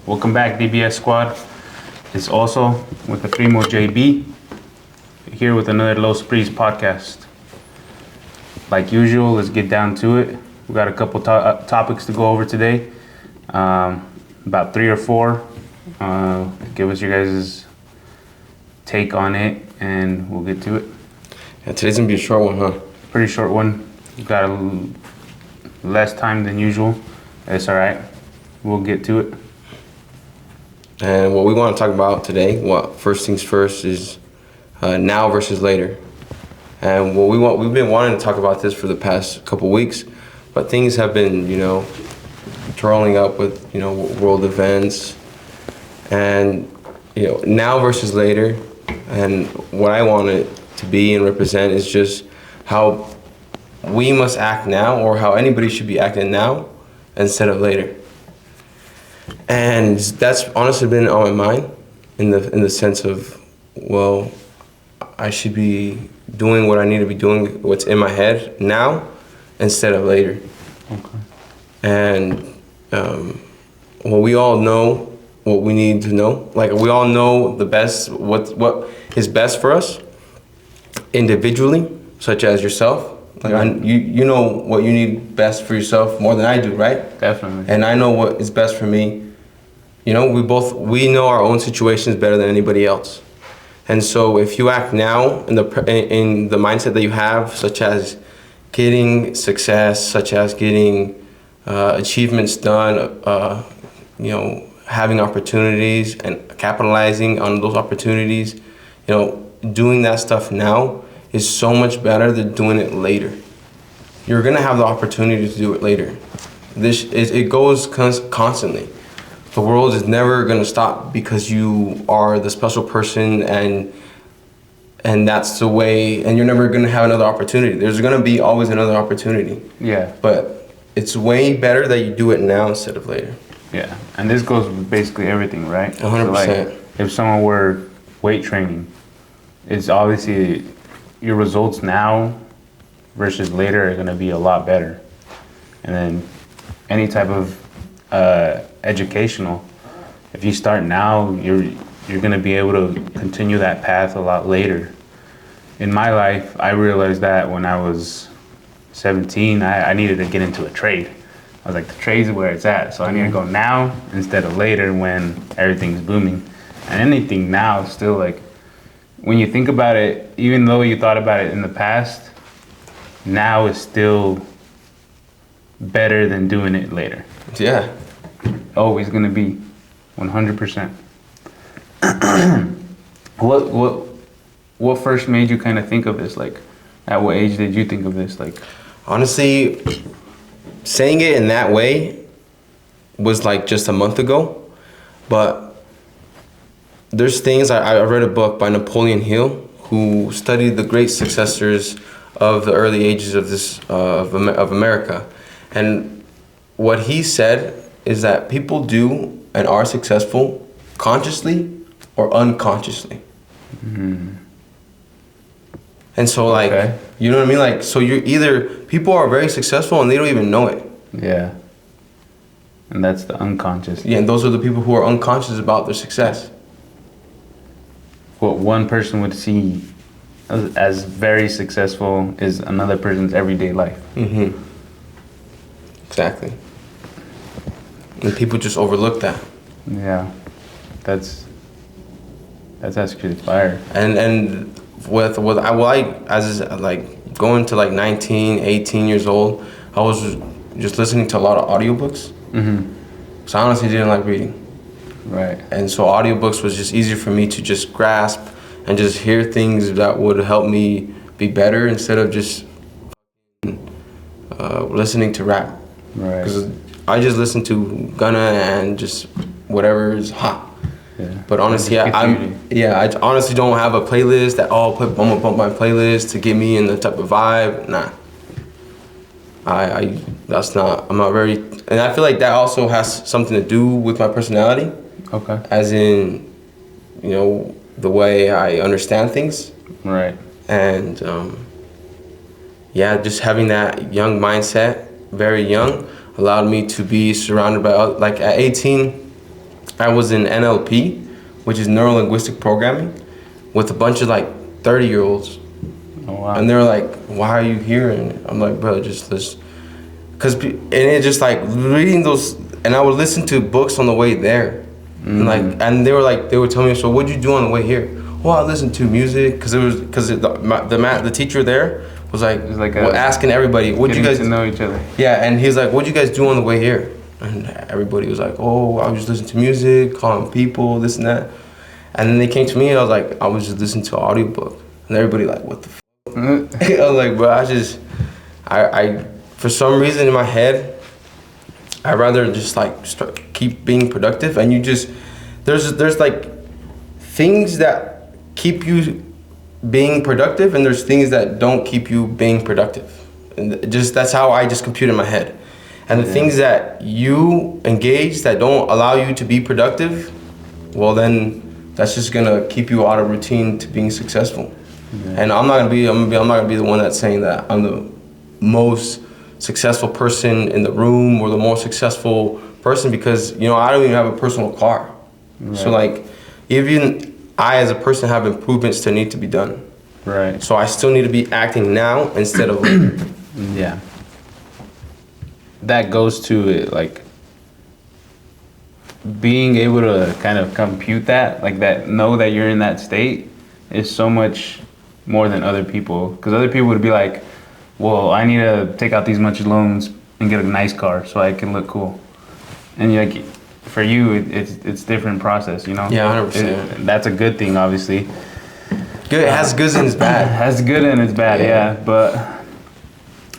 Welcome back, DBS Squad. It's also with the Primo JB here with another LOS PRIS podcast. Like usual, let's get down to it. We got a couple topics to go over today, about 3 or 4. Give us your guys' take on it, and we'll get to it. Yeah, today's gonna be a short one, huh? Pretty short one. We got less time than usual. It's all right. We'll get to it. And what we want to talk about today, first things first, is now versus later. And we've been wanting to talk about this for the past couple weeks, but things have been, twirling up with, world events, and now versus later. And what I want it to be and represent is just how we must act now, or how anybody should be acting now instead of later. And that's honestly been on my mind in the sense of, well, I should be doing what I need to be doing, what's in my head now instead of later. Okay. And we all know what we need to know. Like, we all know the best, what is best for us individually, such as yourself. Like, you know what you need best for yourself more than I do, right? Definitely. And I know what is best for me. We know our own situations better than anybody else. And so if you act now in the mindset that you have, such as getting success, such as getting achievements done, having opportunities and capitalizing on those opportunities, doing that stuff now is so much better than doing it later. You're gonna have the opportunity to do it later. It goes constantly. The world is never gonna stop because you are the special person, and that's the way. And you're never gonna have another opportunity. There's gonna be always another opportunity. Yeah. But it's way better that you do it now instead of later. Yeah, and this goes with basically everything, right? 100%. So like, if someone were weight training, it's obviously your results now versus later are gonna be a lot better. And then any type of educational, if you start now, you're gonna be able to continue that path a lot later. In my life, I realized that when I was 17, I needed to get into a trade. I was like, the trade's where it's at, so I need to go now instead of later when everything's booming. And anything now is still like, when you think about it, even though you thought about it in the past, now is still better than doing it later. Yeah. Always gonna be 100%. What first made you kind of think of this? Like, at what age did you think of this? Like, Honestly, saying it in that way was like just a month ago, but there's things. I read a book by Napoleon Hill, who studied the great successors of the early ages of of America, and what he said is that people do and are successful consciously or unconsciously. mm-hmm. And so, like, Okay. you know what I mean? Like, so people are very successful and they don't even know it. Yeah. And that's the unconscious. Yeah, and those are the people who are unconscious about their success. What one person would see as very successful is another person's everyday life. Mm-hmm. Exactly. And people just overlook that. Yeah. That's actually fire. And with going to like 19, 18 years old, I was just listening to a lot of audiobooks. Mm-hmm. So I honestly didn't like reading. Right. And so audiobooks was just easier for me to just grasp and just hear things that would help me be better instead of just listening to rap. Right. Because I just listen to Gunna and just whatever is hot. Yeah. But honestly, I honestly don't have a playlist that I'll put bump my playlist to get me in the type of vibe. Nah. I'm not very, and I feel like that also has something to do with my personality. Okay. As in, the way I understand things. Right. And just having that young mindset, very young, allowed me to be surrounded by, like at 18, I was in NLP, which is neuro linguistic programming, with a bunch of like 30-year-olds. Oh, wow. And they're like, "Why are you here?" And I'm like, "Bro, just this." And it just like reading those, and I would listen to books on the way there. And like, and they would tell me, "So what'd you do on the way here?" "Well, I listened to music," because the teacher there was like, asking everybody, "What'd you guys to know each other?" Yeah, and he's like, "What'd you guys do on the way here?" And everybody was like, "Oh, I was just listening to music, calling people, this and that." And then they came to me, and I was like, "I was just listening to an audiobook." And everybody like, "What the f-?" I was like, "Bro, I for some reason in my head, I'd rather just like keep being productive." And you just, there's like things that keep you being productive, and there's things that don't keep you being productive. And just, that's how I just compute in my head. And the things that you engage that don't allow you to be productive, well then that's just gonna keep you out of routine to being successful. And I'm not gonna be the one that's saying that I'm the most successful person in the room or the most successful person, because I don't even have a personal car. Right. So like, even I as a person have improvements that need to be done. Right. So I still need to be acting now instead of later. Yeah. That goes to it, like being able to kind of compute that, like that, know that you're in that state is so much more than other people. Because other people would be like, well, I need to take out these much loans and get a nice car so I can look cool. And you're like, for you, it's different process, Yeah, 100%. That's a good thing, obviously. Good. It has good and it's bad. It has good and it's bad, yeah. But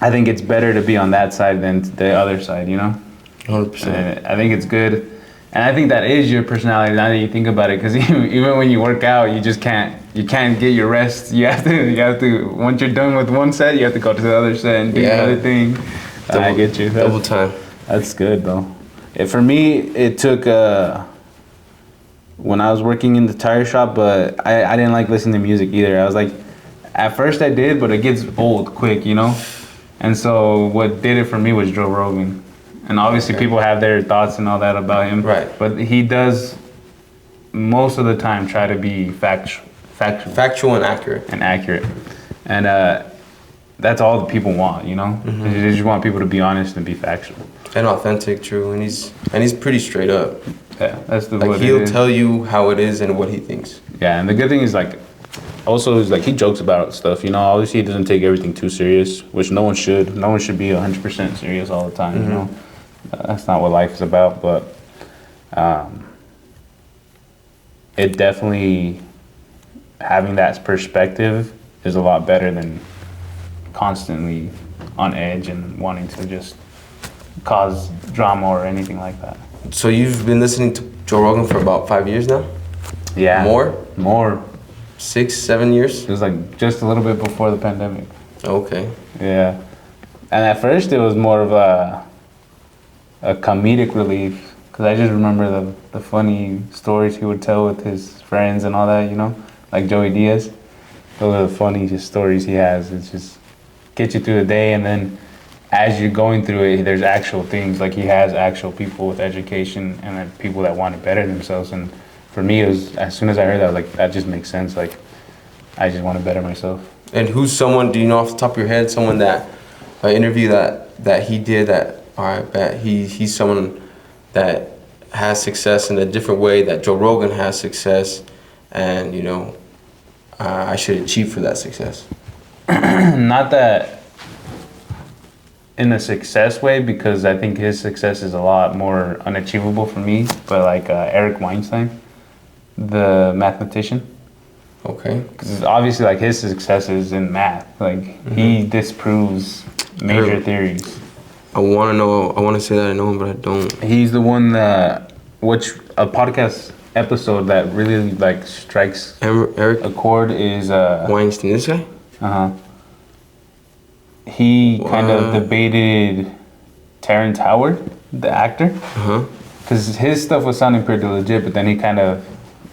I think it's better to be on that side than the other side, 100%. And I think it's good. And I think that is your personality now that you think about it, because even when you work out, you just can't get your rest. You have to once you're done with one set, you have to go to the other set and do the other thing. I get you. Double time. That's good though. For me, it took when I was working in the tire shop, but I didn't like listening to music either. I was like, at first I did, but it gets old quick, And so what did it for me was Joe Rogan. And obviously people have their thoughts and all that about him. Right. But he does most of the time try to be factual. Factual and accurate. And that's all the people want, Mm-hmm. They just want people to be honest and be factual. And authentic, true. And he's pretty straight up. Yeah, that's the like he'll tell you how it is and what he thinks. Yeah, and the good thing is also is he jokes about stuff, Obviously he doesn't take everything too serious, which no one should. No one should be 100% serious all the time, Mm-hmm. That's not what life is about, but it definitely, having that perspective is a lot better than constantly on edge and wanting to just cause drama or anything like that. So you've been listening to Joe Rogan for about 5 years now? Yeah. More. 6, 7 years? It was just a little bit before the pandemic. Okay. Yeah. And at first it was more of a comedic relief, because I just remember the funny stories he would tell with his friends and all that, like Joey Diaz. Those are the funniest stories he has. It's just get you through the day, and then as you're going through it, there's actual things, like he has actual people with education and then people that want to better themselves. And for me, it was, as soon as I heard that, I was like, that just makes sense. Like, I just want to better myself. And who's someone, do you know off the top of your head, someone that, an interview that he did that, all right, bet he's someone that has success in a different way that Joe Rogan has success, and I should achieve for that success? Not that in a success way, because I think his success is a lot more unachievable for me, but like Eric Weinstein, the mathematician. Okay. Because obviously his success is in math. He disproves major theories. I want to say that I know him, but I don't. He's the one which a podcast episode that really strikes Eric a chord is Weinstein, this guy? Uh-huh. He kind of debated Terrence Howard, the actor. Uh-huh. Because his stuff was sounding pretty legit, but then he kind of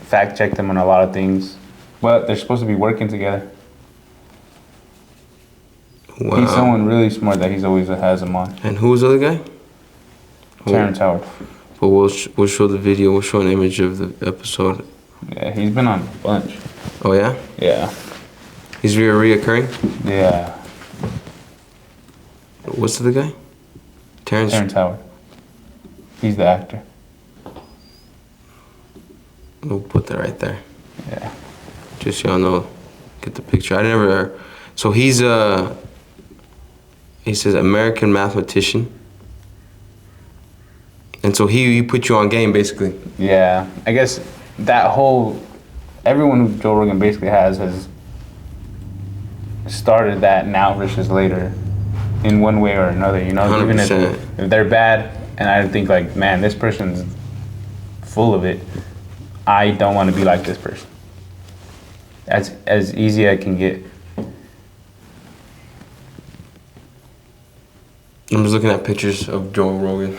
fact-checked him on a lot of things. But they're supposed to be working together. Wow. He's someone really smart that he's always has him on. And who's the other guy? Terrence Howard. But we'll show the video. We'll show an image of the episode. Yeah, he's been on a bunch. Oh yeah? Yeah. He's reoccurring? Yeah. What's the guy? Terrence Howard. He's the actor. We'll put that right there. Yeah. Just so y'all know, get the picture. I never. So he says American mathematician. And so he put you on game basically. Yeah. I guess everyone who Joe Rogan basically has started that now versus later in one way or another, you know? 100%. Even if they're bad and I think like, man, this person's full of it, I don't want to be like this person. As easy as I can get. I'm just looking at pictures of Joe Rogan.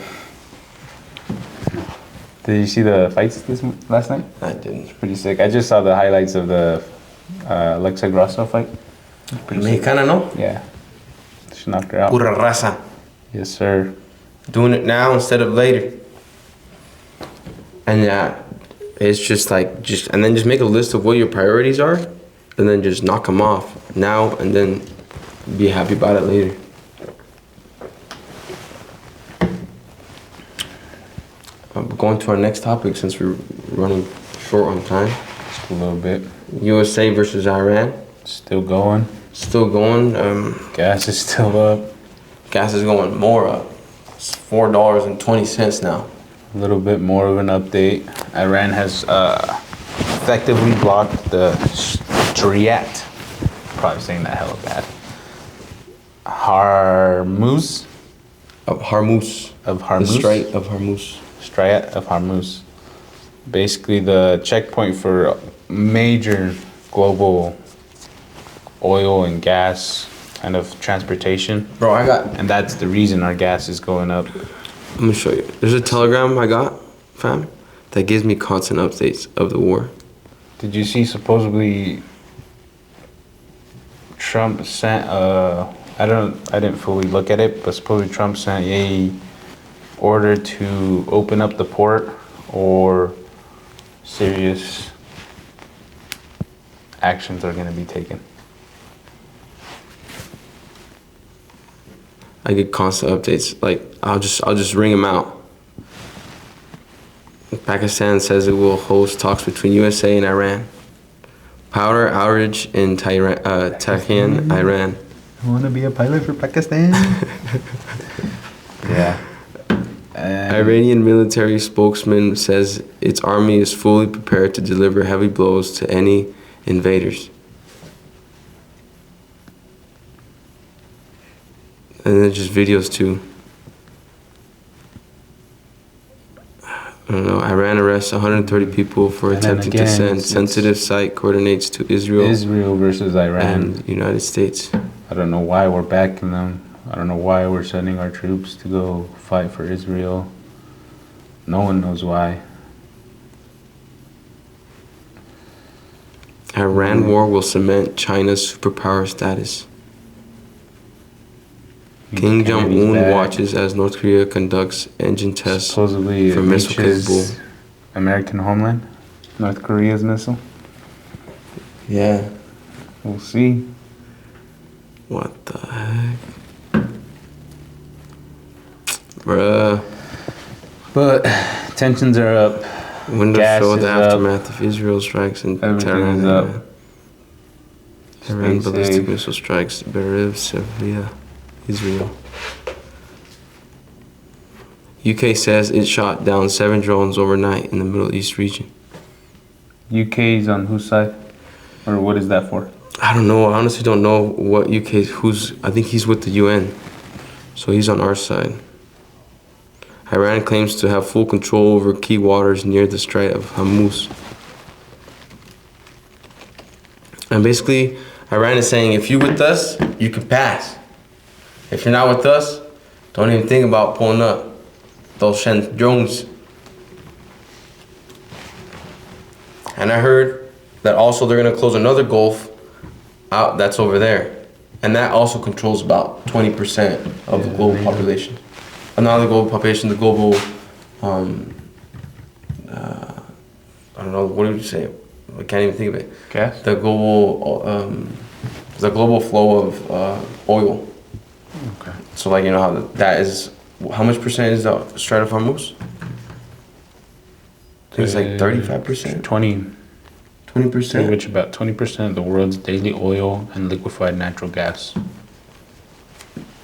Did you see the fights last night? I didn't. It's pretty sick. I just saw the highlights of the Alexa Grasso fight. Mexicana, no? Yeah. She knocked her out. Pura raza. Yes, sir. Doing it now instead of later. And yeah, it's just and then just make a list of what your priorities are, and then just knock them off now, and then be happy about it later. Going to our next topic since we're running short on time. Just a little bit. USA versus Iran. Still going. Still going. Gas is still up. Gas is going more up. It's $4.20 now. A little bit more of an update. Iran has effectively blocked the Strait. Probably saying that hella bad. Hormuz. Of Hormuz. The Strait of Hormuz. Strait of Hormuz. Basically the checkpoint for major global oil and gas kind of transportation. Bro, and that's the reason our gas is going up. I'm gonna show you. There's a telegram I got, fam, that gives me constant updates of the war. Did you see supposedly Trump sent I didn't fully look at it, but supposedly Trump sent a order to open up the port or serious actions are going to be taken. I get constant updates. Like I'll just ring them out. Pakistan says it will host talks between USA and Iran. Power outage in Tehran, Iran. I want to be a pilot for Pakistan. Yeah. Iranian military spokesman says its army is fully prepared to deliver heavy blows to any invaders. And then just videos too. I don't know. Iran arrests 130 people for attempting to send sensitive site coordinates to Israel. Israel versus Iran. And United States. I don't know why we're backing them. I don't know why we're sending our troops to go fight for Israel. No one knows why. Iran war will cement China's superpower status. Kim Jong-un watches as North Korea conducts engine tests supposedly for missile capable. American homeland, North Korea's missile. Yeah. We'll see. What the heck? Bruh. But tensions are up. Windows show the aftermath of Israel strikes in Everything is up. Iran ballistic missile strikes Be'er Sevilla, Israel. UK says it shot down 7 drones overnight in the Middle East region. UK's on whose side? Or what is that for? I don't know. I honestly don't know what UK I think he's with the UN. So he's on our side. Iran claims to have full control over key waters near the Strait of Hormuz. And basically, Iran is saying, if you're with us, you can pass. If you're not with us, don't even think about pulling up. They'll send drones. And I heard that also they're going to close another Gulf out that's over there. And that also controls about 20% of the global population. Not the global population, the global um, I don't know, what would you say? I can't even think of it. Gas? The global flow of oil. Okay. So like, you know how that is, how much percent is the Strait of Hormuz? I think it's like 35%, 20. 20%. Which about 20% of the world's daily oil and liquefied natural gas,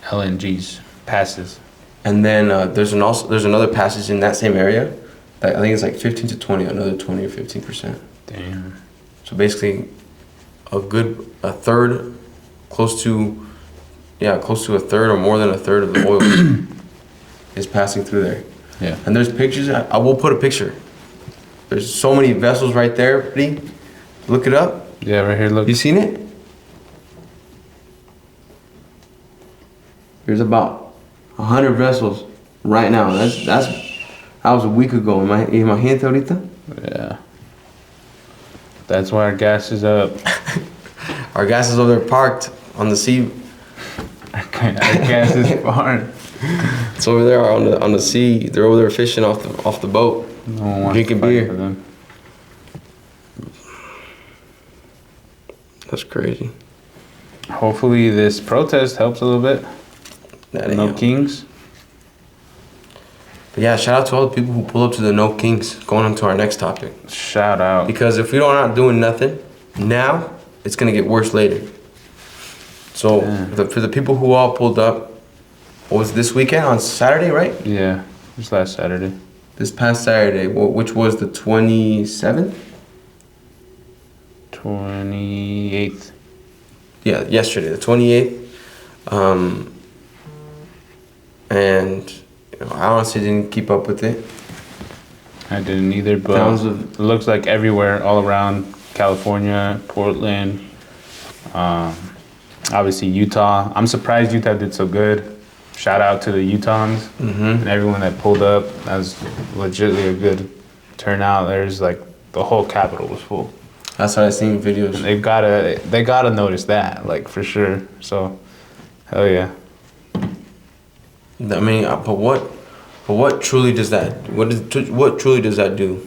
LNGs, passes. And then there's another passage in that same area that I think it's like 15 to 20, another 20 or 15%. Damn. So basically, a third, close to a third or more than a third of the oil is passing through there. Yeah. And there's pictures. I will put a picture. There's so many vessels right there, buddy. Look it up. Yeah, right here, look. You seen it? There's about 100 vessels right now. That was a week ago. Imagínate ahorita. Yeah. That's why our gas is up. Our gas is over there parked on the sea. Our gas is far. It's over there on the sea. They're over there fishing off the boat, No one wants drinking to fight beer. for them. That's crazy. Hopefully this protest helps a little bit. That ain't No help. kings. But yeah, shout out to all the people who pull up to the No Kings. Going on to our next topic. Shout out. Because if we are not doing nothing now, it's gonna get worse later. So for the people who all pulled up, what was this weekend on Saturday, right? Yeah, just last Saturday. This past Saturday, which was the 27th? 28th. Yeah, yesterday, the 28th. And you know, I honestly didn't keep up with it. I didn't either, but it looks like everywhere, all around California, Portland, obviously Utah. I'm surprised Utah did so good. Shout out to the Utahns and everyone that pulled up. That was legitimately a good turnout. There's like the whole Capitol was full. That's what I seen videos. And they gotta notice that, like for sure. So, hell yeah. I mean, but what truly does that? What truly does that do?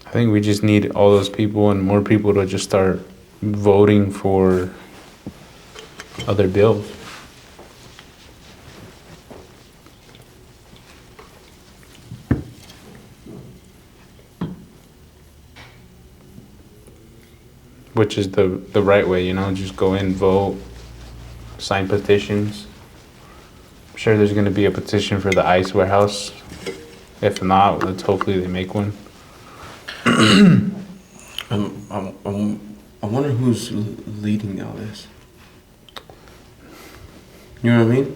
I think we just need all those people and more people to just start voting for other bills. Which is the right way, you know, just go in, vote, sign petitions. I'm sure there's gonna be a petition for the ICE warehouse. If not, let's hopefully they make one. I wonder who's leading all this. You know what I mean?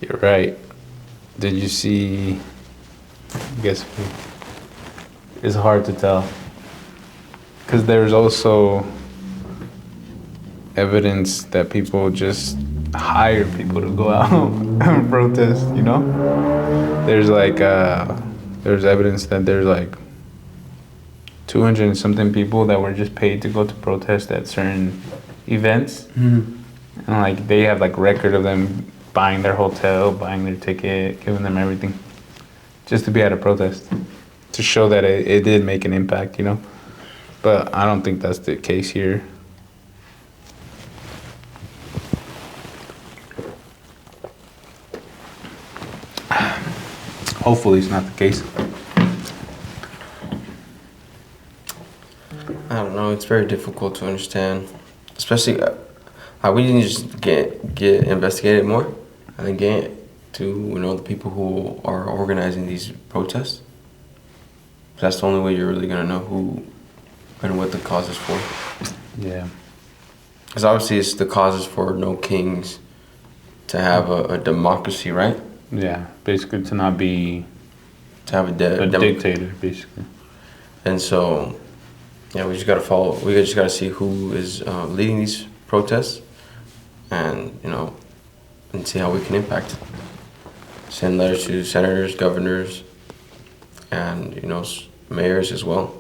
You're right. Did you see? I guess it's hard to tell. Because there's also evidence that people just hire people to go out and protest, you know? There's like, there's evidence that there's like 200 and something people that were just paid to go to protest at certain events. And like they have like record of them buying their hotel, buying their ticket, giving them everything. Just to be at a protest. To show that it did make an impact, you know? But I don't think that's the case here. Hopefully it's not the case. I don't know. It's very difficult to understand, especially we need to just get investigated more, and get to the people who are organizing these protests. That's the only way you're really gonna know who and what the cause is for. Yeah. Because obviously it's the causes for no kings, to have a democracy, right? Yeah, basically to not be To have a dictator, basically. And so, yeah, we just gotta follow. We just gotta see who is leading these protests, and and see how we can impact. Send letters to senators, governors, and mayors as well,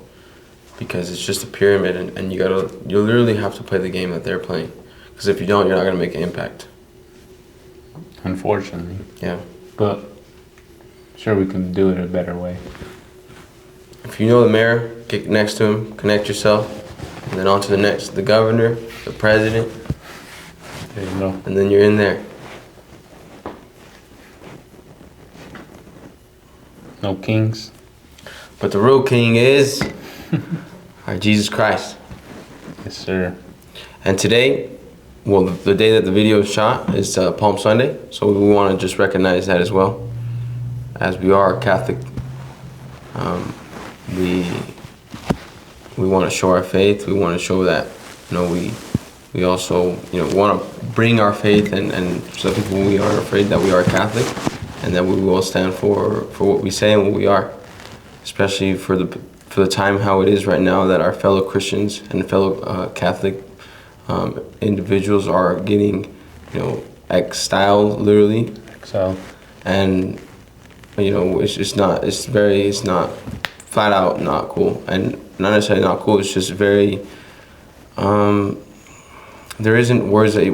because it's just a pyramid, and you literally have to play the game that they're playing, because if you don't, you're not gonna make an impact. Unfortunately. Yeah. But sure we can do it a better way. If you know the mayor, get next to him, connect yourself, and then on to the next, the governor, the president, There you go. and then you're in there. No kings. But the real king is our Jesus Christ. Yes, sir. And today, well, the day that the video is shot is Palm Sunday, so we want to just recognize that as well. As we are Catholic, we want to show our faith. We want to show that, we also, want to bring our faith and so people we are afraid that we are Catholic and that we will stand for what we say and what we are, especially for the time how it is right now that our fellow Christians and fellow Catholic individuals are getting, exiled literally. Exile. And it's not flat out not cool, and not necessarily not cool. It's just very there isn't words that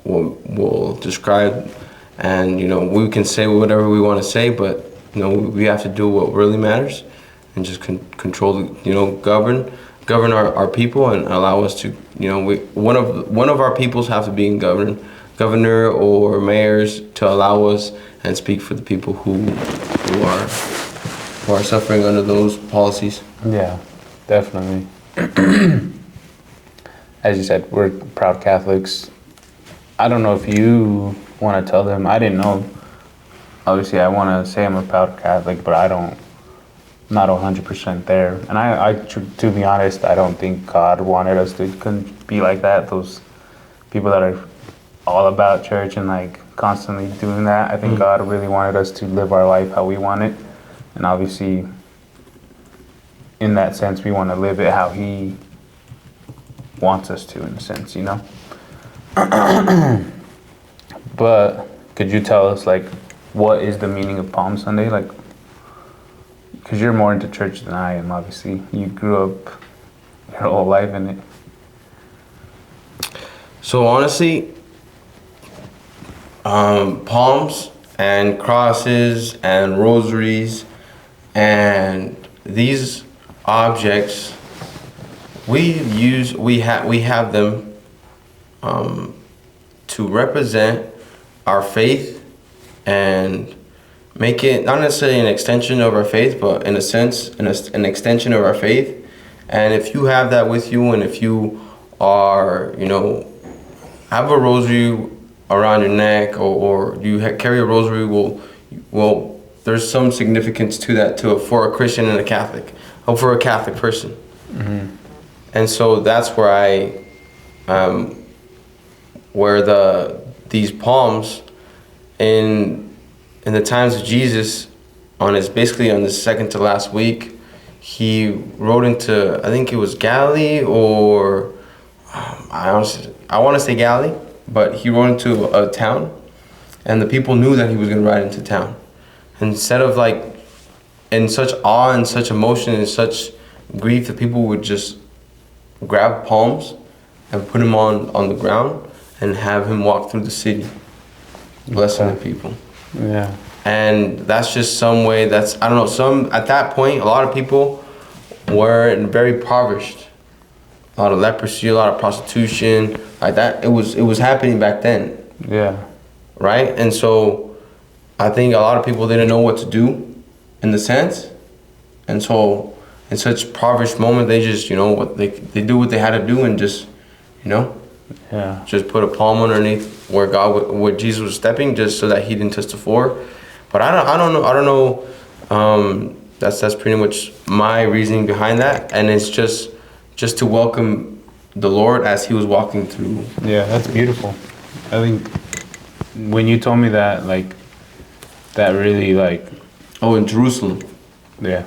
will describe, and we can say whatever we want to say, but we have to do what really matters and just control, govern our people and allow us to, one of our peoples have to be in governor or mayors to allow us and speak for the people who are suffering under those policies. Yeah, definitely. As you said, we're proud Catholics. I don't know if you want to tell them. I didn't know. Obviously, I want to say I'm a proud Catholic, but not 100% there. And to be honest, I don't think God wanted us to be like that. Those people that are all about church and like constantly doing that. I think God really wanted us to live our life how we want it. And obviously, in that sense, we want to live it how He wants us to, in a sense, But could you tell us, like, what is the meaning of Palm Sunday? Like, because you're more into church than I am, obviously. You grew up your whole life in it. So honestly, palms and crosses and rosaries and these objects we have them to represent our faith and make it not necessarily an extension of our faith, but in a sense an extension of our faith. And if you have that with you, and if you are have a rosary around your neck, or you carry a rosary, well, there's some significance to that for a Christian and a Catholic, or for a Catholic person. Mm-hmm. And so that's where these palms in the times of Jesus, basically on the second to last week, he rode into, I think it was Galilee, or I want to say Galilee, but he rode into a town, and the people knew that he was going to ride into town. Instead of like in such awe and such emotion and such grief, the people would just grab palms and put him on the ground and have him walk through the city, blessing the people. Yeah. And that's just some way at that point, a lot of people were very impoverished. A lot of leprosy, a lot of prostitution, like that. It was happening back then. Yeah. Right? And so I think a lot of people didn't know what to do in the sense. And so in such impoverished moment, they just, they do what they had to do and just, yeah, just put a palm underneath where Jesus was stepping, just so that he didn't touch the floor. But I don't know. That's pretty much my reasoning behind that, and it's just to welcome the Lord as he was walking through. Yeah, that's beautiful. I think when you told me that, like, that really, like... Oh, in Jerusalem. Yeah.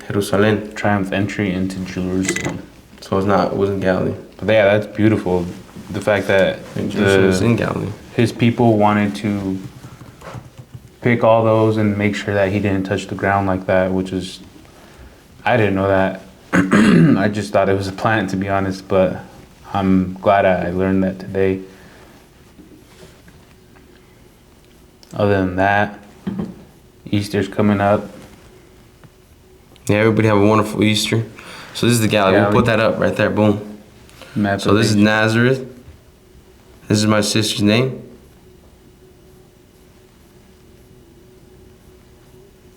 Jerusalem. Triumph entry into Jerusalem. So it wasn't Galilee. But yeah, that's beautiful. The fact that Jerusalem was in Galilee. His people wanted to pick all those and make sure that he didn't touch the ground like that, which is... I didn't know that. I just thought it was a plant, to be honest, but I'm glad I learned that today. Other than that, Easter's coming up. Yeah, everybody have a wonderful Easter. So this is the galley. We'll put that up right there. Boom. So this is Nazareth. This is my sister's name.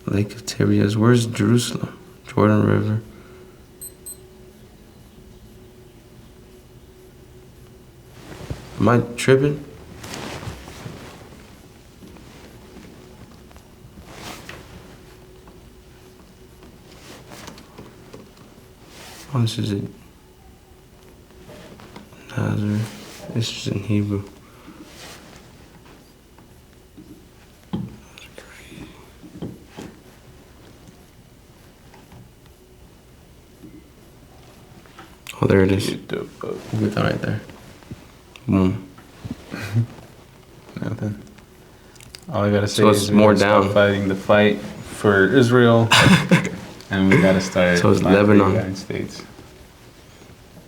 Lake of Tiberias. Where's Jerusalem? Jordan River. Am I tripping? Oh, this is it. Nazareth. This is in Hebrew. Oh, there it is. We'll get that right there. Boom. Nothing. All I gotta say So is it's more start down. fighting the fight for Israel, and we gotta start So it's fighting for Lebanon. the United States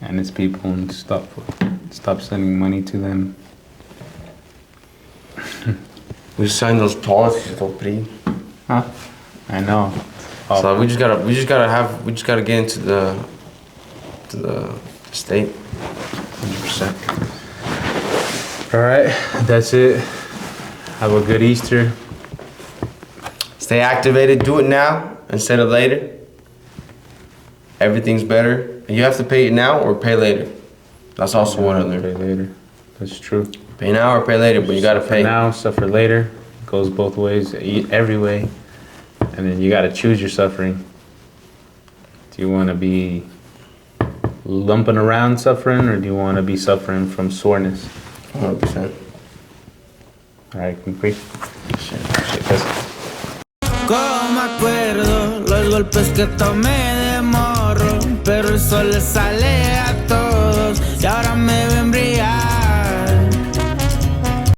and its people, and stop sending money to them. We signed those policies, Ep.3. Huh? I know. So we just gotta get into the state. 100%. All right, that's it. Have a good Easter. Stay activated. Do it now instead of later. Everything's better. And you have to pay it now or pay later. That's also one other. Pay later. That's true. Pay now or pay later, but you gotta pay. Now, suffer later. Goes both ways, every way. And then you gotta choose your suffering. Do you wanna be lumping around suffering, or do you wanna be suffering from soreness? 100%. All right, can we pray? Shit, guys. Como me acuerdo los golpes que tomé de morro, pero el sol sale